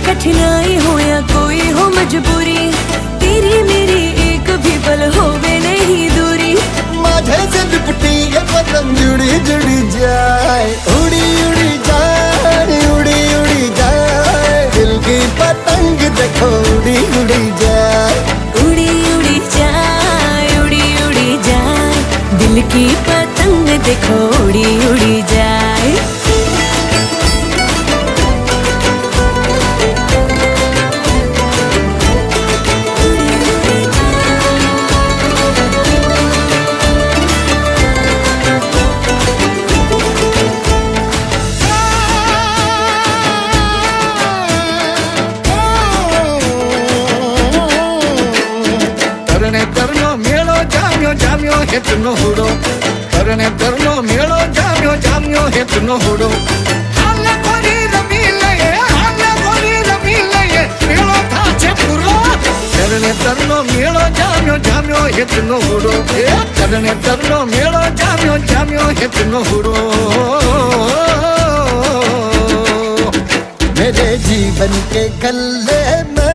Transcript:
कठिनाई हो या कोई हो मजबूरी, तेरी मेरी एक भी पल होवे नहीं दूरी। माझे से लिपटी ये पतंग जुड़ी जुड़ी जाए, उड़ी उड़ी जाए, उड़ी उड़ी जाए, दिल की पतंग देखो उड़ी उड़ी जाए, उड़ी उड़ी जाए, उड़ी उड़ी जाए, दिल की पतंग देखो उड़ी उड़ी जाए। तरनो मेलो जाम्यो जाम्यो हेतनो हुडो, तरने तरनो मेलो जाम्यो जाम्यो हेतनो हुडो। हाले गोरी रमी लये, हाले गोरी रमी लये, मेलो थाचे पूरो। तरने तरनो मेलो जाम्यो जाम्यो हेतनो हुडो, तरने तरनो मेलो जाम्यो जाम्यो हेतनो हुडो। मेरे जीवन के कल्ले में